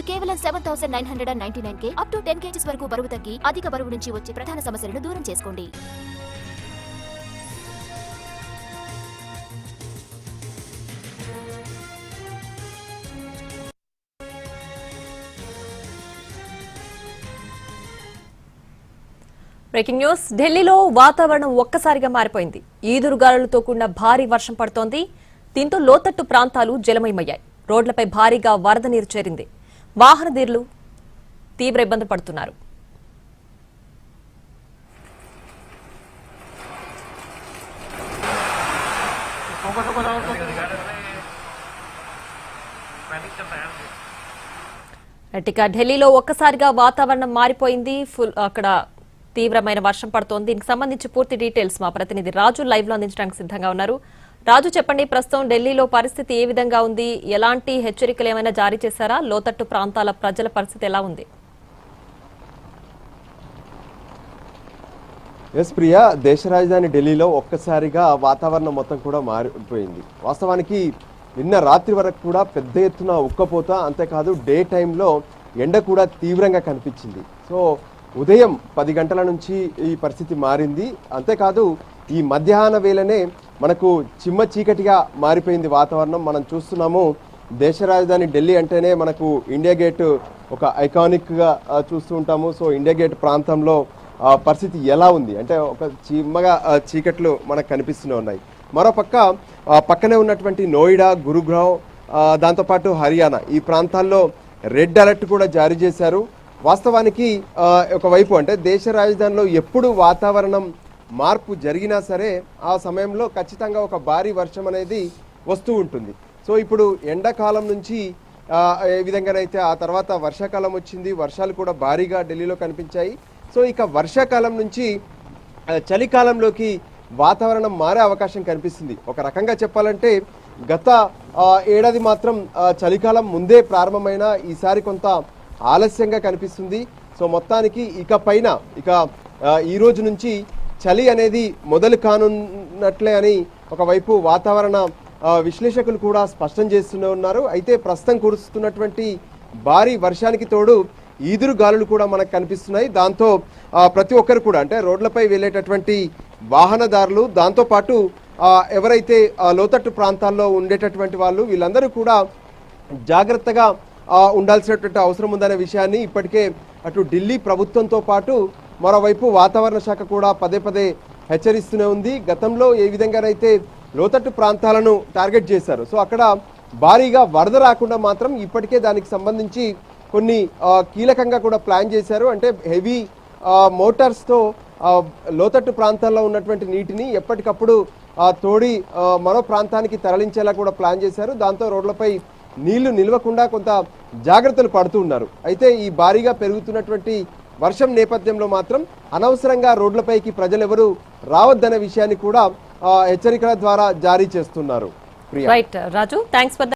కేవలం 7,999 up to 10 kgs వరకు బరువు తగ్గి అధిక బరువు నుంచి వచ్చే ప్రధాన సమస్యలను దూరం చేసుకోండి. Breaking news. ఢిల్లీలో వాతావరణం ఒక్కసారిగా మారిపోయింది. ఈదురుగాలులతో కూడిన భారీ వర్షం పడుతోంది. దీంతో లోతట్టు ప్రాంతాలు జలమయమయ్యాయి. రోడ్లపై భారీగా వరద నీరు చేరింది. వాహనదారులు తీవ్ర ఇబ్బంది పడుతున్నారు. ఢిల్లీలో ఒక్కసారిగా వాతావరణం మారిపోయింది. అక్కడ తీవ్రమైన వర్షం పడుతోంది. దీనికి సంబంధించి పూర్తి డీటెయిల్స్ మా ప్రతినిధి రాజు లైవ్ లో అందించడానికి సిద్ధంగా ఉన్నారు. రాజు, చెప్పండి, ప్రస్తుతం ఢిల్లీలో పరిస్థితి ఏ విధంగా ఉంది? ఎలాంటి హెచ్చరికలు ఏమైనా జారీ చేశారా? లోతట్టు ప్రాంతాల ప్రజల పరిస్థితి ఎలా ఉంది? ఎస్ ప్రియా, దేశ రాజధాని ఢిల్లీలో ఒక్కసారిగా వాతావరణం మొత్తం కూడా మారిపోయింది. వాస్తవానికి నిన్న రాత్రి వరకు కూడా పెద్ద ఎత్తున ఉక్కపోత, అంతేకాదు డే టైంలో ఎండ కూడా తీవ్రంగా కనిపించింది. సో ఉదయం 10 గంటల నుంచి ఈ పరిస్థితి మారింది. అంతేకాదు ఈ మధ్యాహ్న వేళనే మనకు చిమ్మ చీకటిగా మారిపోయింది వాతావరణం. మనం చూస్తున్నాము, దేశ రాజధాని ఢిల్లీ అంటేనే మనకు ఇండియా గేట్ ఒక ఐకానిక్గా చూస్తూ ఉంటాము. సో ఇండియా గేట్ ప్రాంతంలో పరిస్థితి ఎలా ఉంది అంటే ఒక చిమ్మగా చీకట్లు మనకు కనిపిస్తూనే ఉన్నాయి. మరోపక్క పక్కనే ఉన్నటువంటి నోయిడా, గురుగ్రామ్, దాంతోపాటు హర్యానా ఈ ప్రాంతాల్లో రెడ్ అలర్ట్ కూడా జారీ చేశారు. వాస్తవానికి ఒకవైపు అంటే దేశ రాజధానిలో ఎప్పుడు వాతావరణం మార్పు జరిగినా సరే ఆ సమయంలో ఖచ్చితంగా ఒక భారీ వర్షం అనేది వస్తూ ఉంటుంది. సో ఇప్పుడు ఎండాకాలం నుంచి ఏ విధంగానైతే ఆ తర్వాత వర్షాకాలం వచ్చింది, వర్షాలు కూడా భారీగా ఢిల్లీలో కనిపించాయి. సో ఇక వర్షాకాలం నుంచి చలికాలంలోకి వాతావరణం మారే అవకాశం కనిపిస్తుంది. ఒక రకంగా చెప్పాలంటే గత ఏడాది మాత్రం చలికాలం ముందే ప్రారంభమైన ఈసారి కొంత ఆలస్యంగా కనిపిస్తుంది. సో మొత్తానికి ఇక ఈ రోజు నుంచి చలి అనేది మొదలు కానున్నట్లే అని ఒకవైపు వాతావరణ విశ్లేషకులు కూడా స్పష్టం చేస్తూనే ఉన్నారు. అయితే ప్రస్తుతం కురుస్తున్నటువంటి భారీ వర్షానికి తోడు ఈదురు గాలులు కూడా మనకు కనిపిస్తున్నాయి. దాంతో ప్రతి ఒక్కరు కూడా అంటే రోడ్లపై వెళ్ళేటటువంటి వాహనదారులు, దాంతోపాటు ఎవరైతే లోతట్టు ప్రాంతాల్లో ఉండేటటువంటి వాళ్ళు, వీళ్ళందరూ కూడా జాగ్రత్తగా ఉండాల్సినటువంటి అవసరం ఉందనే విషయాన్ని ఇప్పటికే అటు ఢిల్లీ ప్రభుత్వంతో పాటు మరోవైపు వాతావరణ శాఖ కూడా పదే పదే హెచ్చరిస్తూనే ఉంది. గతంలో ఏ విధంగానైతే లోతట్టు ప్రాంతాలను టార్గెట్ చేశారు, సో అక్కడ భారీగా వరద రాకుండా మాత్రం ఇప్పటికే దానికి సంబంధించి కొన్ని కీలకంగా కూడా ప్లాన్ చేశారు. అంటే హెవీ మోటార్స్తో లోతట్టు ప్రాంతాల్లో ఉన్నటువంటి నీటిని ఎప్పటికప్పుడు తోడి మరో ప్రాంతానికి తరలించేలా కూడా ప్లాన్ చేశారు. దాంతో రోడ్లపై నీళ్లు నిలవకుండా కొంత జాగ్రత్తలు పడుతూ ఉన్నారు. అయితే ఈ భారీగా పెరుగుతున్నటువంటి వర్షం నేపథ్యంలో మాత్రం అనవసరంగా రోడ్లపైకి ప్రజలెవరూ రావద్దనే విషయాన్ని కూడా హెచ్చరికల ద్వారా జారీ చేస్తున్నారు. Right Raju, thanks for